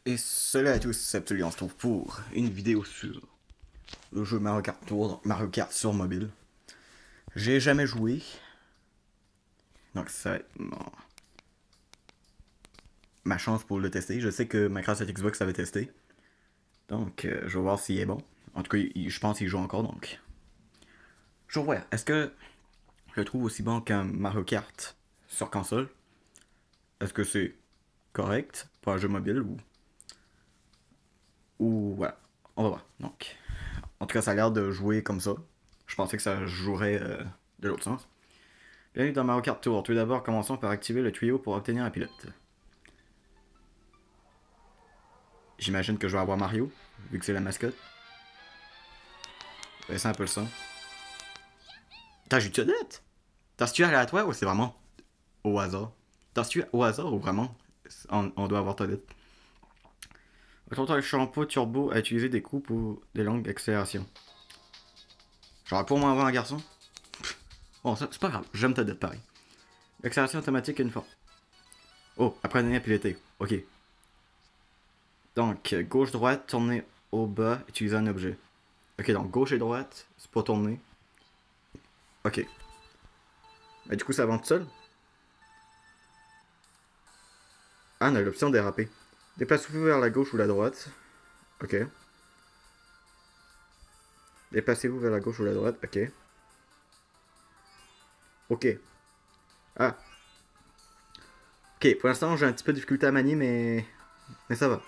Et cela à tous, c'est Absolument, on se trouve pour une vidéo sur le jeu Mario Kart Tour, donc Mario Kart sur mobile. J'ai jamais joué, donc ça va être ma chance pour le tester. Je sais que Microsoft Xbox avait testé, donc je vais voir s'il est bon. En tout cas, je pense qu'il joue encore, donc je vais voir. Est-ce que je le trouve aussi bon qu'un Mario Kart sur console? Est-ce que c'est correct pour un jeu mobile ou voilà, on va voir. Donc, en tout cas, ça a l'air de jouer comme ça. Je pensais que ça jouerait de l'autre sens. Bienvenue dans Mario Kart Tour. Tout d'abord, commençons par activer le tuyau pour obtenir un pilote. J'imagine que je vais avoir Mario, vu que c'est la mascotte. C'est un peu le son. T'as juste net? T'as-tu aléatoire ou c'est vraiment au hasard? T'as-tu au hasard ou vraiment on doit avoir Toadette? Autour le shampoo turbo à utiliser des coups pour des longues accélérations. J'aurais pour moi avoir un garçon? Bon, ça, c'est pas grave, j'aime Toadette pareil. Accélération automatique une fois. Oh, apprenez à piloter. Ok. Donc, gauche-droite, tourner au bas, utiliser un objet. Ok, donc gauche et droite, c'est pour tourner. Ok. Bah, du coup, ça avance tout seul. Ah, on a l'option déraper. Déplacez-vous vers la gauche ou la droite. Ok. Déplacez-vous vers la gauche ou la droite. Ok. Ok. Ah. Ok, pour l'instant, j'ai un petit peu de difficulté à manier, mais ça va.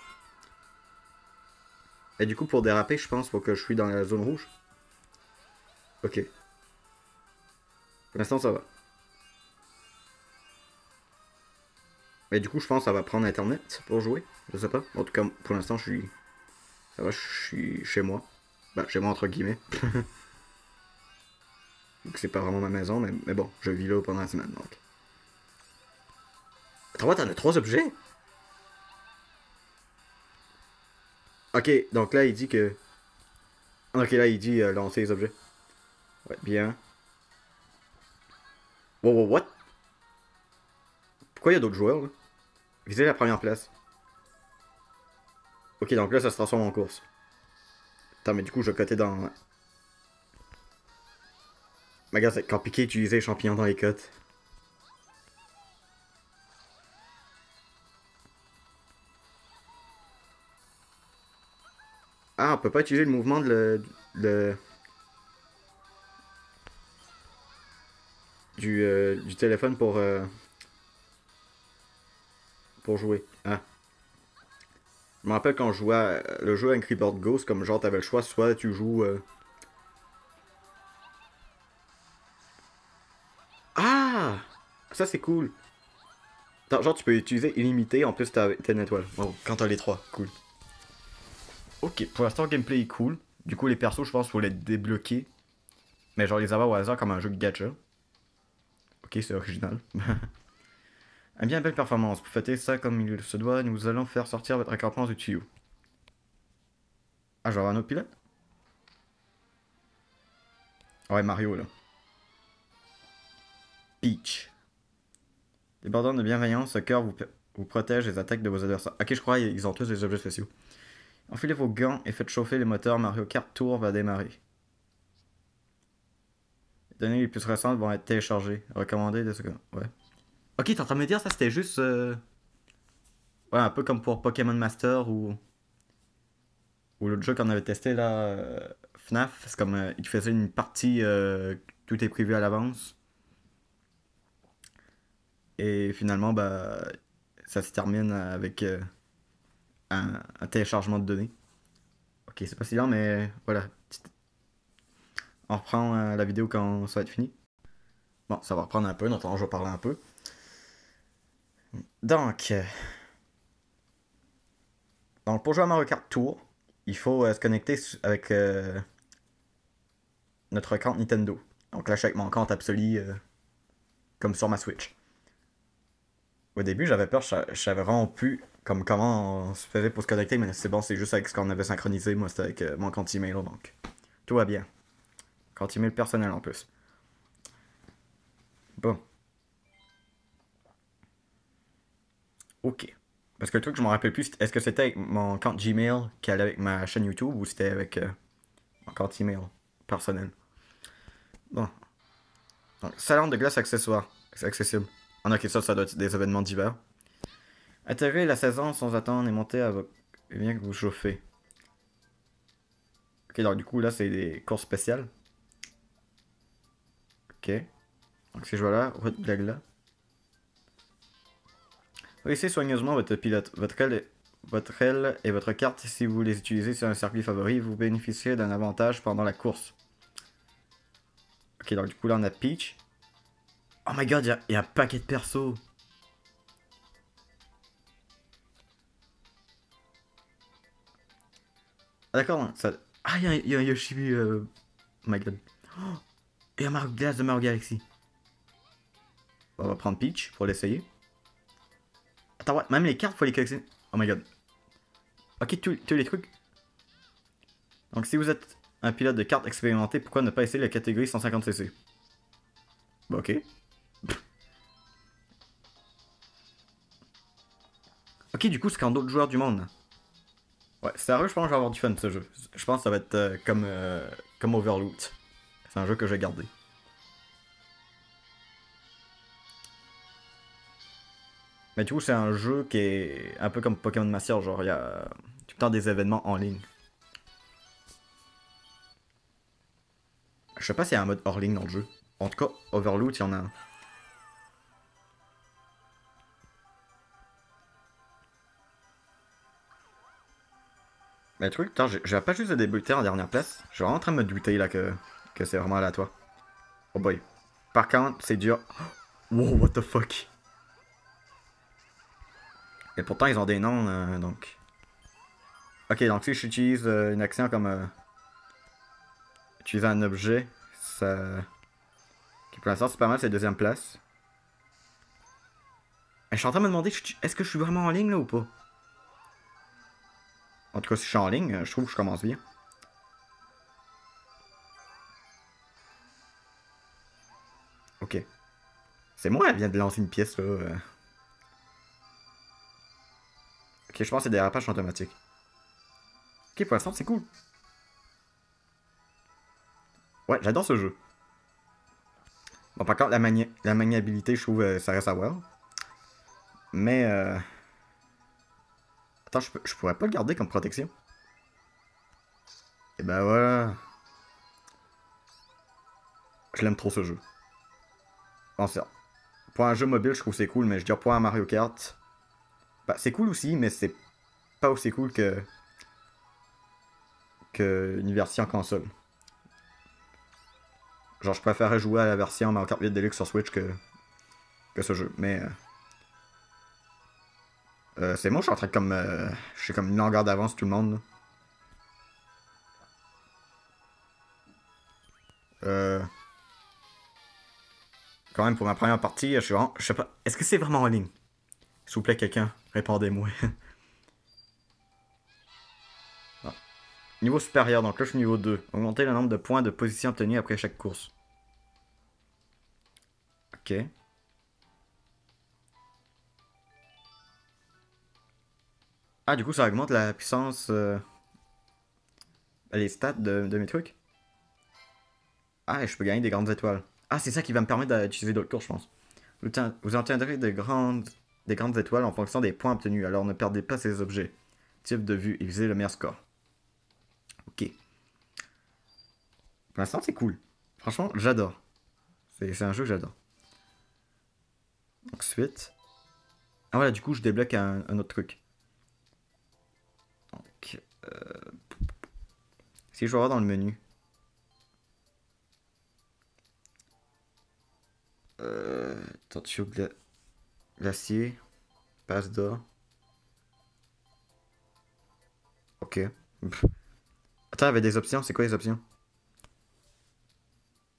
Et du coup, pour déraper, je pense, faut que je suis dans la zone rouge. Ok. Pour l'instant, ça va. Mais du coup, je pense que ça va prendre Internet pour jouer. Je sais pas. En tout cas, pour l'instant, je suis. Ça va, je suis chez moi. Bah, chez moi, entre guillemets. Donc, c'est pas vraiment ma maison, mais bon, je vis là pendant la semaine, donc. Attends, t'en as 3 objets? Ok, donc là, il dit que. Ok, là, il dit lancer les objets. Ouais, bien. Wow, wow, what? Pourquoi il y a d'autres joueurs, là? Visez la première place. Ok, donc là, ça se transforme en course. Attends, mais du coup, je vais coter dans. Mais regarde, c'est compliqué d'utiliser les champignons dans les cotes. Ah, on peut pas utiliser le mouvement du téléphone pour jouer. Ah. Je me rappelle quand je jouais le jeu Angry Bird Ghost, comme genre t'avais le choix, soit tu joues. Ah! Ça c'est cool. Attends, genre tu peux utiliser illimité, en plus t'as une étoile. Oh, quand t'as les trois, cool. Ok, pour l'instant le gameplay est cool. Du coup les persos je pense faut les débloquer. Mais genre les avoir au hasard comme un jeu de gacha. Ok, c'est original. Un bien belle performance. Pour fêter ça comme il se doit, nous allons faire sortir votre récompense du tuyau. Ah, genre un autre pilote? Ah ouais, Mario là. Peach. Débordant de bienveillance, ce cœur vous protège des attaques de vos adversaires. Ok, je crois qu'ils ont tous des objets spéciaux. Enfilez vos gants et faites chauffer les moteurs. Mario Kart Tour va démarrer. Les données les plus récentes vont être téléchargées. Recommandé de ce cas. Ouais. Ok, t'es en train de me dire ça, c'était juste. Ouais, un peu comme pour Pokémon Master ou l'autre jeu qu'on avait testé là, FNAF. C'est comme. Il faisait une partie. Tout est prévu à l'avance. Et finalement, bah. Ça se termine avec un téléchargement de données. Ok, c'est pas si lent, mais voilà. On reprend la vidéo quand ça va être fini. Bon, ça va reprendre un peu, notamment je vais parler un peu. Donc, pour jouer à Mario Kart Tour, il faut se connecter avec notre compte Nintendo. Donc là, je suis avec mon compte Absoli, comme sur ma Switch. Au début, j'avais peur, je savais vraiment plus comme comment on se faisait pour se connecter, mais c'est bon, c'est juste avec ce qu'on avait synchronisé. Moi, c'était avec mon compte email, donc tout va bien. Compte email personnel en plus. Bon, ok. Parce que le truc, je me rappelle plus, est-ce que c'était avec mon compte Gmail qui allait avec ma chaîne YouTube ou c'était avec mon compte email personnel. Bon. Donc, salon de glace accessoire. C'est accessible. Ah, ok, ça doit être des événements d'hiver. Atterrez la saison sans attendre et montez à votre. Et bien que vous chauffez. Ok, donc du coup, là, c'est des courses spéciales. Ok. Donc, ces joueurs-là, route blagla. Laissez soigneusement votre pilote. Votre aile et votre carte, si vous les utilisez sur un circuit favori, vous bénéficierez d'un avantage pendant la course. Ok, donc du coup, là, on a Peach. Oh my god, il y a un paquet de persos. Ah, d'accord, hein, ça. Ah, il y a un Yoshi. Oh my god. Oh, et un Mario Glace de Mario Galaxy. Bon, on va prendre Peach pour l'essayer. Attends, ouais, même les cartes, faut les collectionner. Oh my god. Ok, tous les trucs. Donc, si vous êtes un pilote de cartes expérimenté, pourquoi ne pas essayer la catégorie 150cc? Bah, ok. Ok, du coup, c'est quand d'autres joueurs du monde. Ouais, sérieux, je pense que je vais avoir du fun ce jeu. Je pense que ça va être comme Overloot. C'est un jeu que je vais garder. Mais du coup, c'est un jeu qui est un peu comme Pokémon Master, genre il y a tout le temps des événements en ligne. Je sais pas s'il y a un mode hors ligne dans le jeu. En tout cas, Overloot, il y en a un. Mais le truc, putain, j'ai pas juste de débuter en dernière place. Je suis vraiment en train de me douter là que c'est vraiment aléatoire. Oh boy. Par contre, c'est dur. Wow, what the fuck. Et pourtant, ils ont des noms, donc. Ok, donc si j'utilise une action comme utiliser un objet, ça. Qui pour l'instant, c'est pas mal, c'est deuxième place. Et je suis en train de me demander, est-ce que je suis vraiment en ligne là ou pas? En tout cas, si je suis en ligne, je trouve que je commence bien. Ok. C'est moi, elle vient de lancer une pièce là. Ok, je pense que c'est des dérapages automatiques. Ok, pour l'instant, c'est cool. Ouais, j'adore ce jeu. Bon, par contre, la maniabilité, je trouve, ça reste à voir. Mais, attends, je pourrais pas le garder comme protection. Et ben voilà. Je l'aime trop ce jeu. Bon, c'est pour un jeu mobile, je trouve c'est cool, mais je dirais pour un Mario Kart. Bah, c'est cool aussi, mais c'est pas aussi cool que une version console. Genre, je préférerais jouer à la version Mario Kart 8 Deluxe sur Switch que ce jeu. Mais c'est moi, je suis en train de comme. Je suis comme une longueur d'avance tout le monde. Là. Euh, quand même, pour ma première partie, je suis vraiment. Je sais pas. Est-ce que c'est vraiment en ligne? S'il vous plaît, quelqu'un, répondez-moi. Ah. Niveau supérieur, donc là je suis niveau 2. Augmenter le nombre de points de position obtenus après chaque course. Ok. Ah, du coup, ça augmente la puissance. Les stats de mes trucs. Ah, et je peux gagner des grandes étoiles. Ah, c'est ça qui va me permettre d'utiliser d'autres courses, je pense. Vous obtiendrez des grandes étoiles en fonction des points obtenus, alors ne perdez pas ces objets. Type de vue et visez le meilleur score. Ok. Pour l'instant, c'est cool. Franchement, j'adore. C'est un jeu que j'adore. Ensuite. Ah, voilà, du coup, je débloque un autre truc. Donc, si je vais voir dans le menu. Tortue glacier. Passe d'or. Ok. Attends, il y avait des options. C'est quoi les options?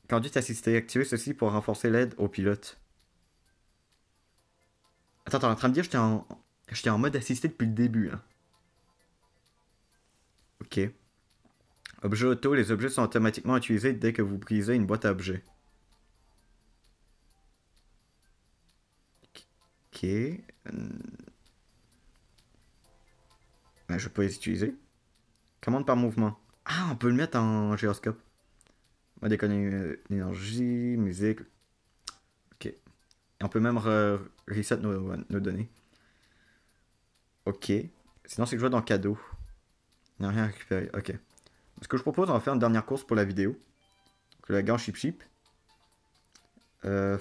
Conduite assistée. Activez ceci pour renforcer l'aide au pilote. Attends, t'es en train de dire que j'étais en mode assisté depuis le début. Hein. Ok. Objet auto. Les objets sont automatiquement utilisés dès que vous brisez une boîte à objets. Ok. Mais je vais pas les utiliser. Commande par mouvement. Ah, on peut le mettre en gyroscope. Mode d'énergie, musique. Ok. Et on peut même reset nos données. Ok. Sinon, c'est que je vois dans cadeau. Il n'y a rien à récupérer. Ok. Ce que je propose, on va faire une dernière course pour la vidéo. Que la gare Chip Chip. Euh...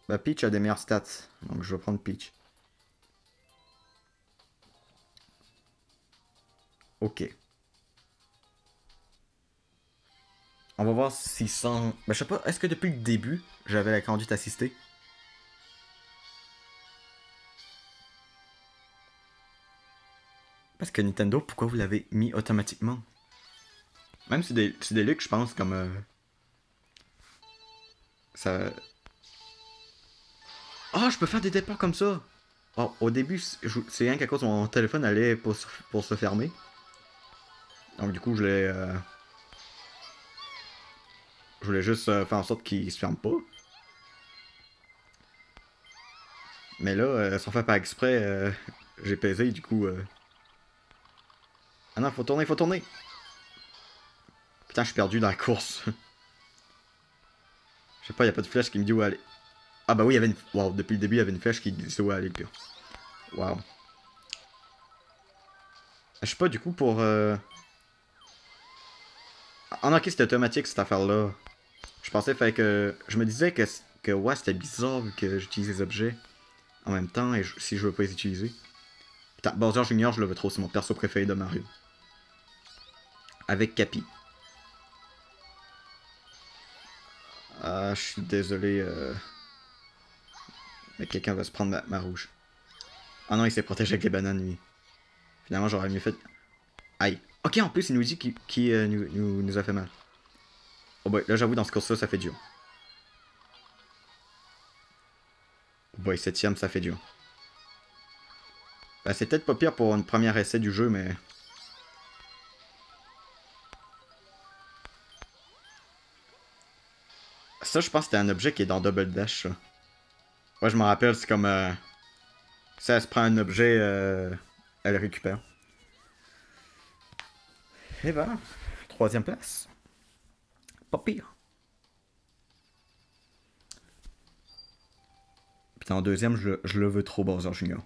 Bah, Peach a des meilleures stats. Donc, je vais prendre Peach. Ok. On va voir si sans... Bah, je sais pas, est-ce que depuis le début, j'avais la conduite assistée? Parce que Nintendo, pourquoi vous l'avez mis automatiquement? Même si c'est des luxe, je pense, comme... ça... Ah, je peux faire des départs comme ça! Oh, au début, c'est rien qu'à cause mon téléphone allait pour se fermer. Donc du coup, je voulais juste faire en sorte qu'il se ferme pas. Mais là, sans faire pas exprès, j'ai pesé, du coup... Ah non, faut tourner, faut tourner! Putain, je suis perdu dans la course. Je sais pas, y a pas de flèche qui me dit où aller. Ah bah oui, il y avait une... Wow, depuis le début, il y avait une flèche qui disait où aller, le pire. Wow. Je sais pas, du coup, pour... Ah non, ok, c'était automatique, cette affaire-là. Je pensais, fait que... Je me disais que ouais, c'était bizarre vu que j'utilise les objets en même temps et si je veux pas les utiliser. Putain, Bowser Junior, je le veux trop, c'est mon perso préféré de Mario. Avec Cappy. Ah, je suis désolé, mais quelqu'un va se prendre ma rouge. Ah non, il s'est protégé avec les bananes, lui. Finalement, j'aurais mieux fait... Aïe. Ok, en plus, il nous dit qui nous a fait mal. Oh boy, là, j'avoue, dans ce course-là, ça fait dur. Oh boy, 7ème, ça fait dur. Bah, c'est peut-être pas pire pour une première essai du jeu, mais... Ça, je pense que c'était un objet qui est dans Double Dash, ça. Ouais, je me rappelle, c'est comme... si elle se prend un objet, elle le récupère. Et voilà. 3ème place. Pas pire. Putain, en 2ème, je le veux trop, Bowser Junior.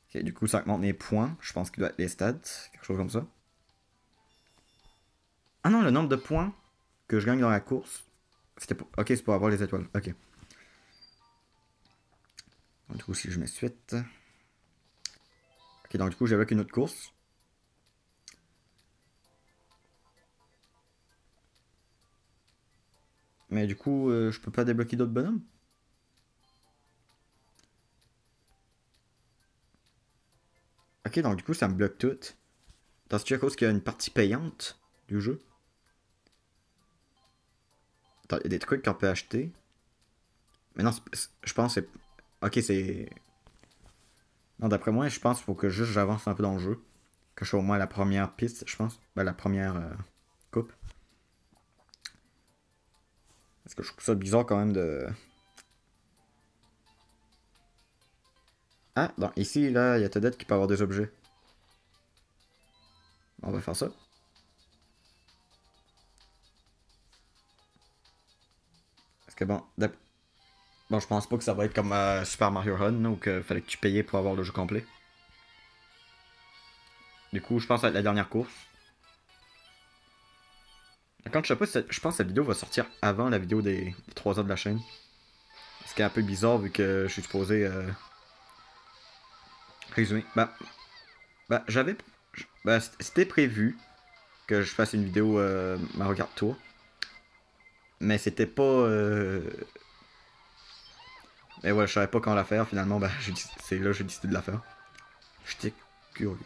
Ok, du coup, ça augmente mes points. Je pense qu'il doit être les stats. Quelque chose comme ça. Ah non, le nombre de points que je gagne dans la course. C'était pour... Ok, c'est pour avoir les étoiles. Ok. Donc, du coup, si je mets suite... Ok, donc du coup, j'avais qu'une autre course. Mais du coup, je peux pas débloquer d'autres bonhommes. Ok, donc du coup, ça me bloque tout. Parce que à cause qu'il y a une partie payante du jeu. Attends, il y a des trucs qu'on peut acheter. Mais non, je pense que c'est... Ok, c'est... Non, d'après moi, je pense qu'il faut que juste j'avance un peu dans le jeu. Que je sois au moins à la première piste, je pense. Ben, la première coupe. Parce que je trouve ça bizarre quand même de... Ah, donc ici, là, il y a Toadette qui peut avoir des objets. On va faire ça. Parce que bon, bon, je pense pas que ça va être comme Super Mario Run, où il fallait que tu payais pour avoir le jeu complet. Du coup, je pense à la dernière course. Quand je sais pas, je pense que cette vidéo va sortir avant la vidéo des 3 heures de la chaîne. Ce qui est un peu bizarre vu que je suis supposé résumer. J'avais. Bah, c'était prévu que je fasse une vidéo Mario Kart Tour. Mais c'était pas. Mais ouais, je savais pas quand la faire. Finalement, bah, c'est là que j'ai décidé de la faire. J'étais curieux.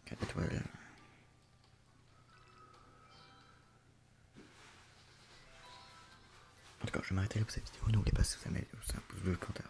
4 étoiles. En tout cas, je vais m'arrêter là pour cette vidéo. N'oubliez pas si vous aimez, c'est un pouce bleu, commentaire.